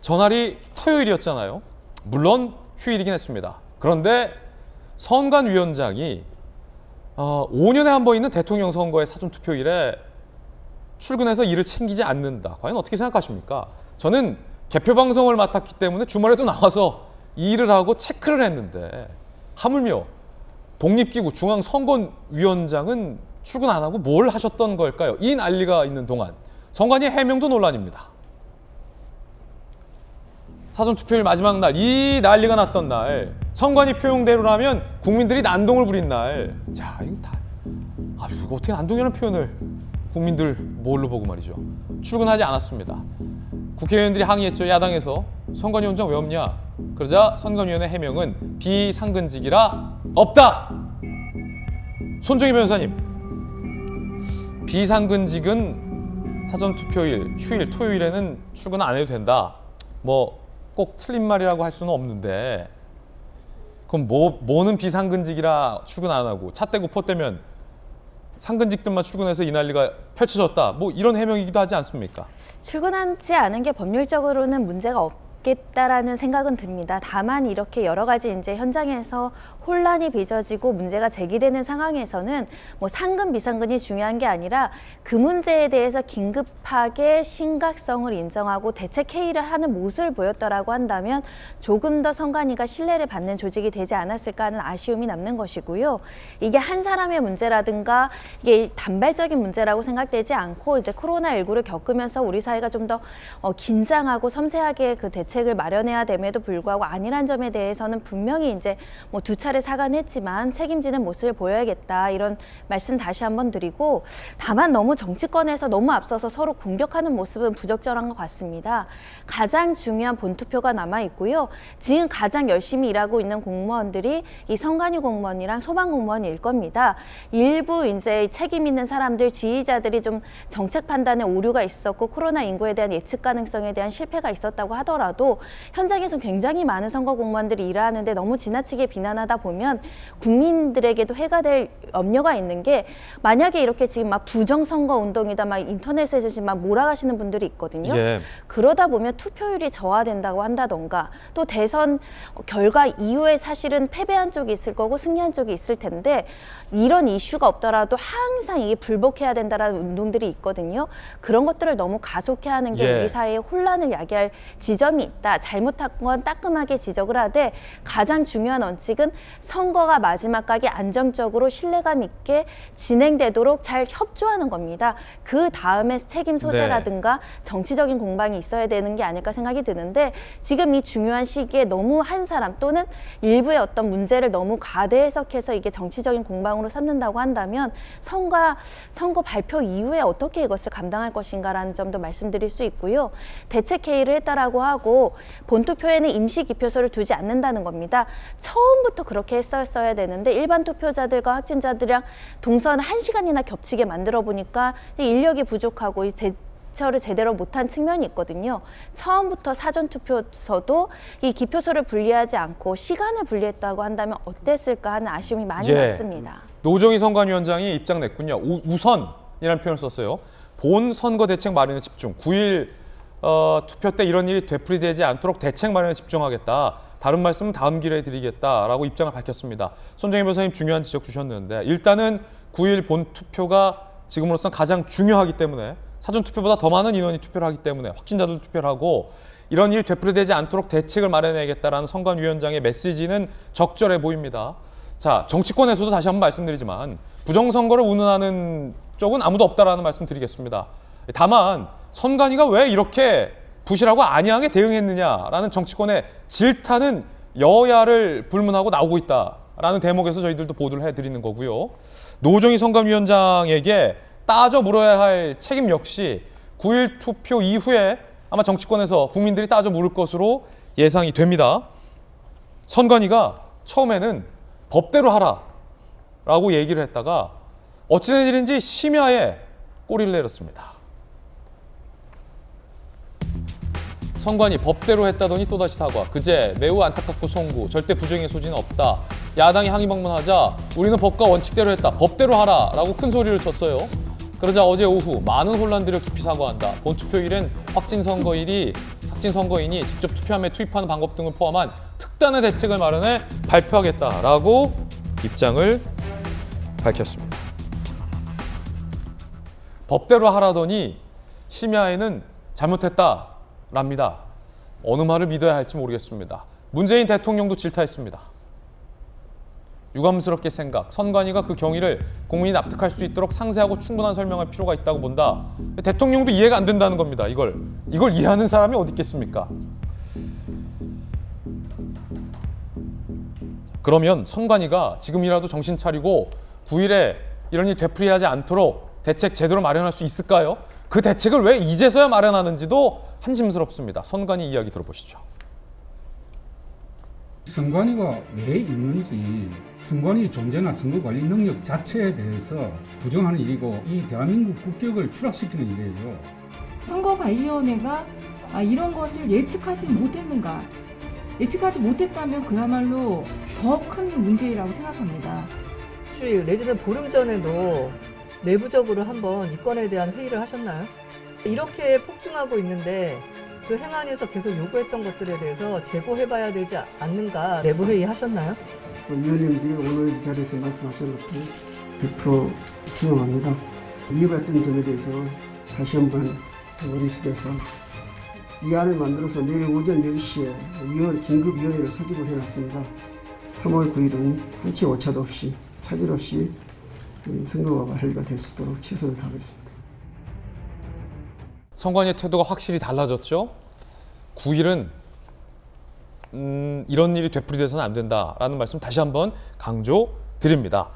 전날이 토요일이었잖아요. 물론 휴일이긴 했습니다. 그런데 선관위원장이 5년에 한 번 있는 대통령 선거의 사전투표일에 출근해서 일을 챙기지 않는다. 과연 어떻게 생각하십니까? 저는 개표 방송을 맡았기 때문에 주말에도 나와서 일을 하고 체크를 했는데 하물며 독립기구 중앙선거위원장은 출근 안 하고 뭘 하셨던 걸까요? 이 난리가 있는 동안 선관위 해명도 논란입니다. 사전투표일 마지막 날, 이 난리가 났던 날, 선관위 표현대로라면 국민들이 난동을 부린 날. 자, 이거 다, 이거 어떻게 난동이라는 표현을 국민들 뭘로 보고 말이죠. 출근하지 않았습니다. 국회의원들이 항의했죠. 야당에서 선관위원장 왜 없냐. 그러자 선관위원회 해명은 비상근직이라 없다. 손정희 변호사님, 비상근직은 사전투표일, 휴일, 토요일에는 출근 안 해도 된다. 뭐 꼭 틀린 말이라고 할 수는 없는데 그럼 뭐는 비상근직이라 출근 안 하고 차 떼고 포 떼면 상근직들만 출근해서 이 난리가 펼쳐졌다. 뭐 이런 해명이기도 하지 않습니까? 출근하지 않은 게 법률적으로는 문제가 없겠다라는 생각은 듭니다. 다만 이렇게 여러 가지 이제 현장에서 혼란이 빚어지고 문제가 제기되는 상황에서는 뭐 상근 비상근이 중요한 게 아니라 그 문제에 대해서 긴급하게 심각성을 인정하고 대책 회의를 하는 모습을 보였더라고 한다면 조금 더 선관위가 신뢰를 받는 조직이 되지 않았을까 하는 아쉬움이 남는 것이고요. 이게 한 사람의 문제라든가 이게 단발적인 문제라고 생각되지 않고 이제 코로나19를 겪으면서 우리 사회가 좀 더 긴장하고 섬세하게 그 대책을 마련해야 됨에도 불구하고 아니란 점에 대해서는 분명히 이제 뭐 두 차례 사과했지만 책임지는 모습을 보여야겠다 이런 말씀 다시 한번 드리고, 다만 너무 정치권에서 너무 앞서서 서로 공격하는 모습은 부적절한 것 같습니다. 가장 중요한 본투표가 남아 있고요. 지금 가장 열심히 일하고 있는 공무원들이 이 선관위 공무원이랑 소방 공무원일 겁니다. 일부 이제 책임 있는 사람들, 지휘자들이 좀 정책 판단에 오류가 있었고 코로나 인구에 대한 예측 가능성에 대한 실패가 있었다고 하더라도 현장에서 굉장히 많은 선거 공무원들이 일하는데 너무 지나치게 비난하다 보면 국민들에게도 해가 될 염려가 있는 게, 만약에 이렇게 지금 막 부정선거 운동이다 막 인터넷에서 지금 막 몰아가시는 분들이 있거든요. 예. 그러다 보면 투표율이 저하된다고 한다던가 또 대선 결과 이후에 사실은 패배한 쪽이 있을 거고 승리한 쪽이 있을 텐데 이런 이슈가 없더라도 항상 이게 불복해야 된다라는 운동들이 있거든요. 그런 것들을 너무 가속해 하는 게 우리 사회의 혼란을 야기할 지점이 있다. 잘못한 건 따끔하게 지적을 하되 가장 중요한 원칙은 선거가 마지막까지 안정적으로 신뢰감 있게 진행되도록 잘 협조하는 겁니다. 그 다음에 책임 소재라든가 정치적인 공방이 있어야 되는 게 아닐까 생각이 드는데, 지금 이 중요한 시기에 너무 한 사람 또는 일부의 어떤 문제를 너무 과대 해석해서 이게 정치적인 공방으로 삼는다고 한다면 선거 발표 이후에 어떻게 이것을 감당할 것인가라는 점도 말씀드릴 수 있고요. 대책 회의를 했다라고 하고 본투표에는 임시 기표소를 두지 않는다는 겁니다. 처음부터 그렇게 했어야 되는데 일반 투표자들과 확진자들이랑 동선을 1시간이나 겹치게 만들어 보니까 인력이 부족하고 대처를 제대로 못한 측면이 있거든요. 처음부터 사전투표서도 이 기표소를 분리하지 않고 시간을 분리했다고 한다면 어땠을까 하는 아쉬움이 많이 남습니다. 노정희 선관위원장이 입장 냈군요. 우선이라는 표현을 썼어요. 본 선거 대책 마련에 집중. 9일 투표 때 이런 일이 되풀이되지 않도록 대책 마련에 집중하겠다. 다른 말씀은 다음 기회에 드리겠다라고 입장을 밝혔습니다. 손정희 변호사님 중요한 지적 주셨는데, 일단은 9일 본 투표가 지금으로선 가장 중요하기 때문에 사전투표보다 더 많은 인원이 투표를 하기 때문에 확진자들도 투표를 하고 이런 일이 되풀이되지 않도록 대책을 마련해야겠다라는 선관위원장의 메시지는 적절해 보입니다. 자, 정치권에서도 다시 한번 말씀드리지만 부정선거를 운운하는 쪽은 아무도 없다라는 말씀 드리겠습니다. 다만 선관위가 왜 이렇게 부실하고 안이하게 대응했느냐라는 정치권의 질타는 여야를 불문하고 나오고 있다라는 대목에서 저희들도 보도를 해드리는 거고요. 노정희 선관위원장에게 따져 물어야 할 책임 역시 9일 투표 이후에 아마 정치권에서 국민들이 따져 물을 것으로 예상이 됩니다. 선관위가 처음에는 법대로 하라라고 얘기를 했다가 어찌된 일인지 심야에 꼬리를 내렸습니다. 선관위 법대로 했다더니 또다시 사과. 그제 매우 안타깝고 송구. 절대 부정의 소지는 없다. 야당이 항의 방문하자 우리는 법과 원칙대로 했다. 법대로 하라라고 큰 소리를 쳤어요. 그러자 어제 오후 많은 혼란들을 깊이 사과한다. 본투표일은 확진 선거일이 확진 선거인이 직접 투표함에 투입하는 방법 등을 포함한 특단의 대책을 마련해 발표하겠다라고 입장을 밝혔습니다. 법대로 하라더니 심야에는 잘못했다랍니다. 어느 말을 믿어야 할지 모르겠습니다. 문재인 대통령도 질타했습니다. 유감스럽게 생각, 선관위가 그 경위를 국민이 납득할 수 있도록 상세하고 충분한 설명할 필요가 있다고 본다. 대통령도 이해가 안 된다는 겁니다. 이걸 이해하는 사람이 어디 있겠습니까? 그러면 선관위가 지금이라도 정신 차리고 9일에 이런 일 되풀이하지 않도록 대책 제대로 마련할 수 있을까요? 그 대책을 왜 이제서야 마련하는지도 한심스럽습니다. 선관위 이야기 들어보시죠. 선관위가 왜 있는지, 선관위 존재나 선거관리 능력 자체에 대해서 부정하는 일이고 이 대한민국 국격을 추락시키는 일이에요. 선거관리위원회가 이런 것을 예측하지 못했는가? 예측하지 못했다면 그야말로 더 큰 문제라고 생각합니다. 일주일 내지는 보름 전에도 내부적으로 한번 이 건에 대한 회의를 하셨나요? 이렇게 폭증하고 있는데 그 행안위에서 계속 요구했던 것들에 대해서 재고해봐야 되지 않는가 내부 회의 하셨나요? 위원님들이 오늘 이 자리에서 말씀하신 것들 100% 수용합니다. 위협했던 점에 대해서 다시 한번 머릿속에서 이 안을 만들어서 내일 오전 10시에 긴급위원회를 소집을 해놨습니다. 3월 9일은 한치 오차도 없이 차질 없이 선거가 발의가 될 수 있도록 최선을 다하겠습니다. 선관위의 태도가 확실히 달라졌죠. 9일은 이런 일이 되풀이돼서는 안 된다라는 말씀 다시 한번 강조드립니다.